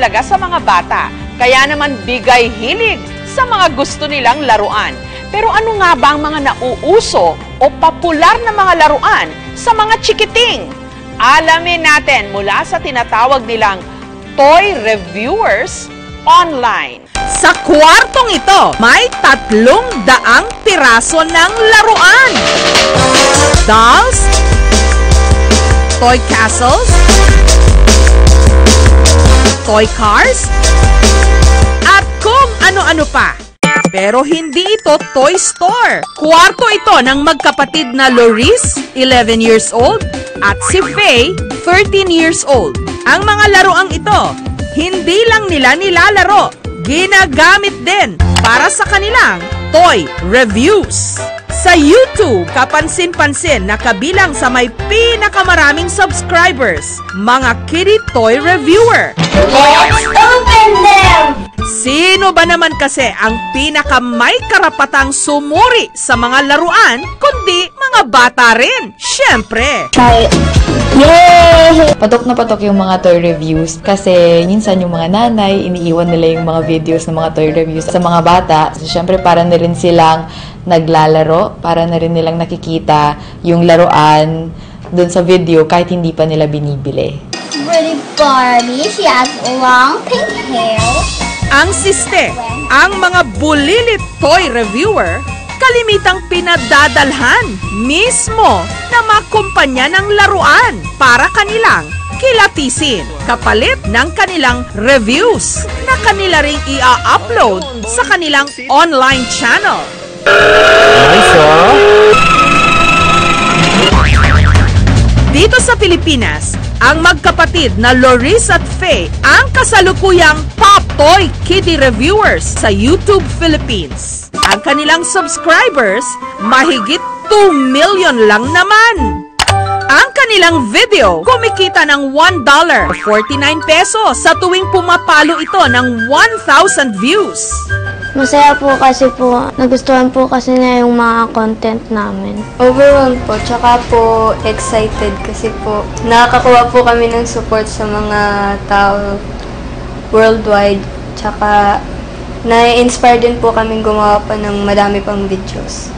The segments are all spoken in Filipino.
mahalaga sa mga bata. Kaya naman bigay hilig sa mga gusto nilang laruan. Pero ano nga ba ang mga nauuso o popular na mga laruan sa mga chikiting? Alamin natin mula sa tinatawag nilang toy reviewers online. Sa kwartong ito, may 300 piraso ng laruan. Dolls, toy castles, toy cars, at kung ano-ano pa. Pero hindi ito toy store. Kwarto ito ng magkapatid na Loris, 11 years old, at si Faye, 13 years old. Ang mga laruang ito, hindi lang nila nilalaro, ginagamit din para sa kanilang toy reviews. Sa YouTube, kapansin-pansin na kabilang sa may pinakamaraming subscribers, mga kitty toy reviewer. Let's open them! Sino ba naman kasi ang pinakamay karapatang sumuri sa mga laruan, kundi mga bata rin? Siyempre! Yay! Patok na patok yung mga toy reviews kasi minsan yung mga nanay, iniiwan nila yung mga videos ng mga toy reviews sa mga bata. So, syempre, para na rin silang naglalaro, para na rin nilang nakikita yung laruan dun sa video kahit hindi pa nila binibili. Pretty Barbie, she has long pink hair. Ang siste, ang mga bulilit toy reviewer, kalimitang pinadadalhan mismo na makumpanya ng laruan para kanilang kilatisin kapalit ng kanilang reviews na kanila ring i-upload sa kanilang online channel. Dito sa Pilipinas, ang magkapatid na Loris at Faye ang kasalukuyang top toy kitty reviewers sa YouTube Philippines. Ang kanilang subscribers, mahigit 2 million lang naman. Ang kanilang video, kumikita ng $1 o 49 pesos sa tuwing pumapalo ito ng 1,000 views. Masaya po kasi po, nagustuhan po kasi niya yung mga content namin. Overwhelmed po, tsaka po excited kasi po nakakakuha po kami ng support sa mga tao worldwide. Tsaka na-inspire din po kami gumawa pa ng madami pang videos.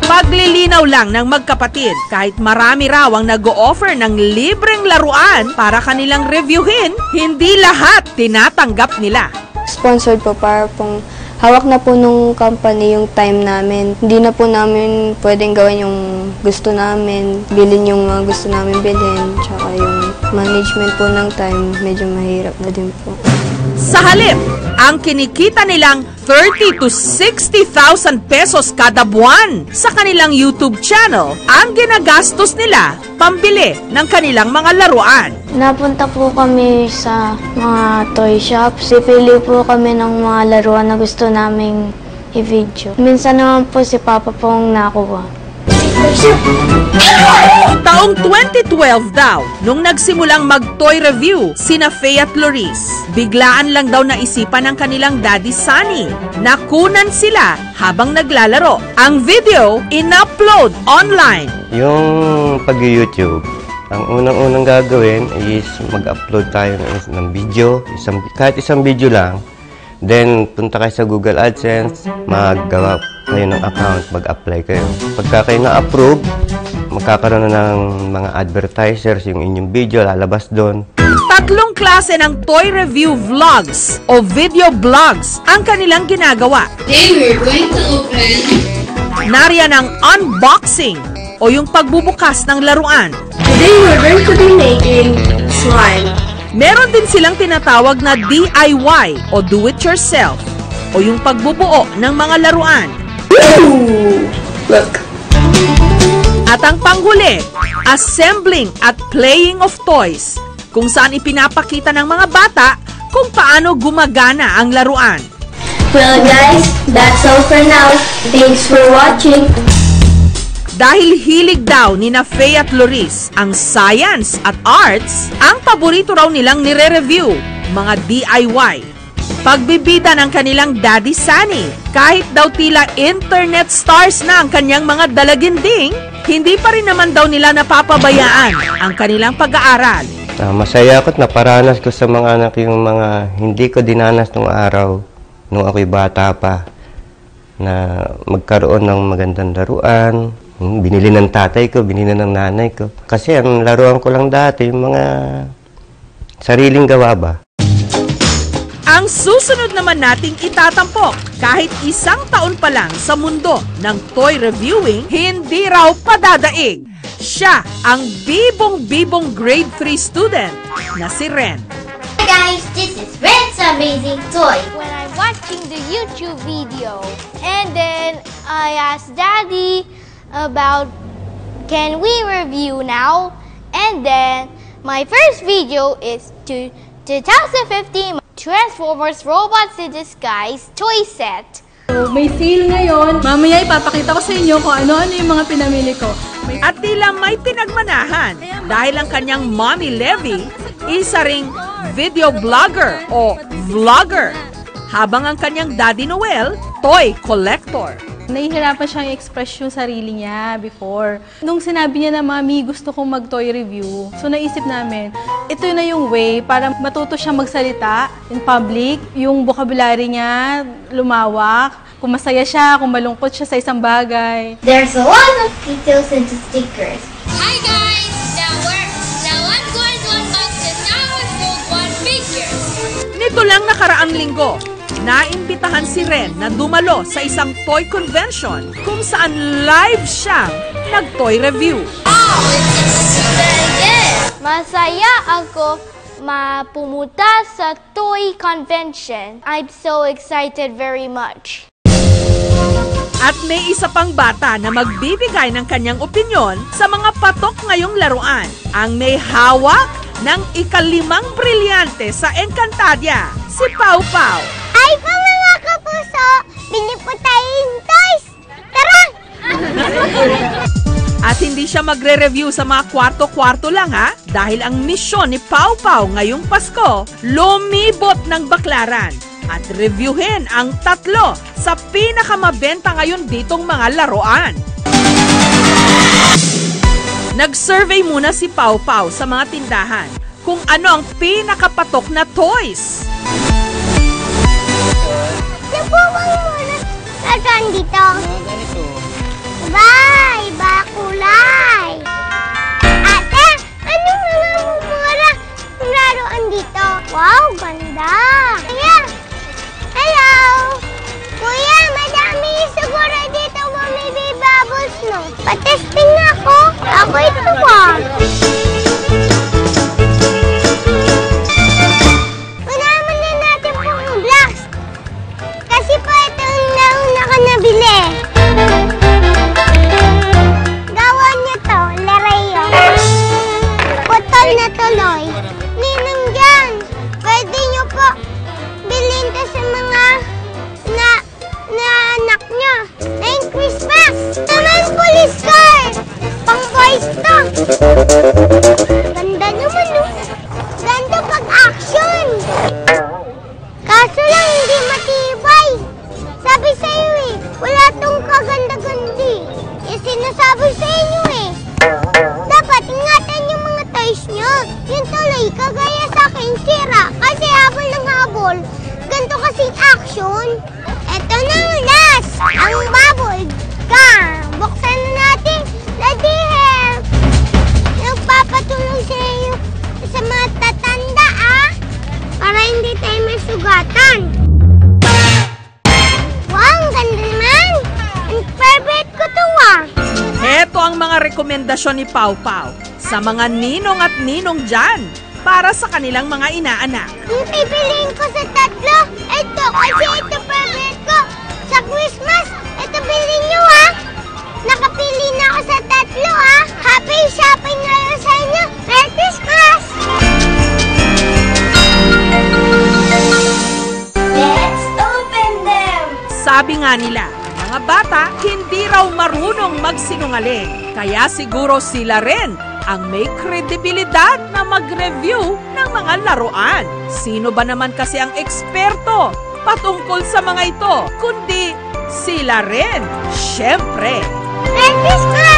Paglilinaw lang ng magkapatid, kahit marami raw ang nag-o-offer ng libreng laruan para kanilang reviewin, hindi lahat tinatanggap nila. Sponsored po para pong hawak na po nung company yung time namin. Hindi na po namin pwedeng gawin yung gusto namin, bilhin yung mga gusto namin bilhin, tsaka yung management po ng time, medyo mahirap na din po. Sa halip, ang kinikita nilang 30 to 60,000 pesos kada buwan sa kanilang YouTube channel ang ginagastos nila pambili ng kanilang mga laruan. Napunta po kami sa mga toy shops. Sipili po kami ng mga laruan na gusto naming i-video. Minsan naman po si Papa pong nakuha. Taong 2012 daw, nung nagsimulang mag-toy review sina Faye at Loris, biglaan lang daw naisipan ng kanilang daddy Sunny. Nakunan sila habang naglalaro. Ang video, in-upload online. Yung pag-YouTube, ang unang-unang gagawin is mag-upload tayo ng video, kahit isang video lang. Then, punta kayo sa Google AdSense, maggawa kayo ng account, mag-apply kayo. Pagka kayo na-approve, magkakaroon na ng mga advertisers, yung inyong video, lalabas doon. 3 klase ng toy review vlogs o video blogs ang kanilang ginagawa. Today we're going to open... Nariyan ang unboxing o yung pagbubukas ng laruan. Today we're going to be making slime. Meron din silang tinatawag na DIY o do-it-yourself o yung pagbubuo ng mga laruan. Ooh, look. At ang panghuli, assembling at playing of toys, kung saan ipinapakita ng mga bata kung paano gumagana ang laruan. Well guys, that's all for now. Thanks for watching. Dahil hilig daw ni na Faye at Loris ang science at arts, ang paborito raw nilang nire-review, mga DIY. Pagbibida ng kanilang daddy Sunny, kahit daw tila internet stars na ang kanyang mga dalaginding, hindi pa rin naman daw nila napapabayaan ang kanilang pag-aaral. Masaya ako at naparanas ko sa mga anak yung mga hindi ko dinanas nung araw, nung ako'y bata pa, na magkaroon ng magandang laruan. Binili ng tatay ko, binili ng nanay ko. Kasi ang laruan ko lang dati, yung mga sariling gawa ba. Ang susunod naman nating itatampok, kahit isang taon pa lang sa mundo ng toy reviewing, hindi raw padadaig. Siya ang bibong-bibong grade 3 student na si Ren. Hi guys, this is Ren's Amazing Toy. When I'm watching the YouTube video, and then I asked Daddy about can we review now? And then my first video is to 2015 Transformers Robots in Disguise toy set. So, may sale ngayon. Mamaya ipapakita ko sa inyo kung ano-ano yung mga pinamili ko. At tila may pinagmanahan dahil ang kanyang Mommy Levy isa ring video vlogger o vlogger, habang ang kanyang Daddy Noel, toy collector. Nahihirapan siyang i-express yung sarili niya before. Nung sinabi niya na, Mami, gusto kong mag-toy review. So, naisip namin, ito na yung way para matuto siyang magsalita in public. Yung vocabulary niya lumawak. Kung masaya siya, kung malungkot siya sa isang bagay. There's a lot of details into stickers. Hi guys! Now I'm going to unbox the Towers Gold 1 figure. Nito lang nakaraang linggo, naimbitahan si Ren na dumalo sa isang toy convention kung saan live siyang nag-toy review. Oh, it's very good! Masaya ako pumunta sa toy convention. I'm so excited very much. At may isa pang bata na magbibigay ng kanyang opinyon sa mga patok ngayong laruan. Ang may hawak ng ika-5 brilyante sa Encantadia, si Pau Pau. Ay pa mga kapuso! Bili po tayo yung toys! Tara! At hindi siya magre-review sa mga kwarto-kwarto lang ha, dahil ang misyon ni Pau Pau ngayong Pasko, lumibot ng baklaran at reviewin ang 3 sa pinakamabenta ngayon ditong mga laruan. Nag-survey muna si Pau Pau sa mga tindahan kung ano ang pinakapatok na toys. Nabuwang muna laruan dito. Bye! Bakulay! Ate, ano mga mumura ng laruan dito? Wow, ganda! Kuya! Hello! Kuya, madami siguro dito bumibig bubbles, no? Patesting na ako. Ako ito pa. Unahan muna natin po yung blocks. Kasi po ito yung nauna ka nabili. Gawan niyo to, Larayo. Putol na tuloy. Ninang dyan, pwede niyo po bilhin to sa mga na anak niyo. Ngayong Christmas. Naman police car. Pang boys to. Ganda naman, no? Ganda pag action. Kaso lang hindi matibay. Sabi sa'yo eh, wala tong kaganda-gandi. Yung sinasabi sa inyo eh. Dapat ingatan yung mga toys nyo. Yung tuloy, kagaya sa akin, sira. Kasi habol ng habol. Ganito kasing action. Eto na ang last. Ang bubble car. Buksan na natin. Daddy help. Nagpapatulong sa iyo sa mga tatanda para hindi tayo masugatan. Wow, ang ganda naman. Ang favorite ko to Heto ang mga rekomendasyon ni Pau Pau sa mga ninong at ninong dyan para sa kanilang mga inaanak. Yung pipiliin ko sa 3, ito kasi ito favorite ko. Sa Christmas, ito bilhin nyo Nakapili na ako sa 3 Happy shopping na lang sa inyo. Merry Christmas! Let's open them! Sabi nga nila, mga bata hindi raw marunong magsinungaling. Kaya siguro sila rin ang may kredibilidad na mag-review ng mga laruan. Sino ba naman kasi ang eksperto patungkol sa mga ito, kundi sila rin, syempre. Merry Christmas!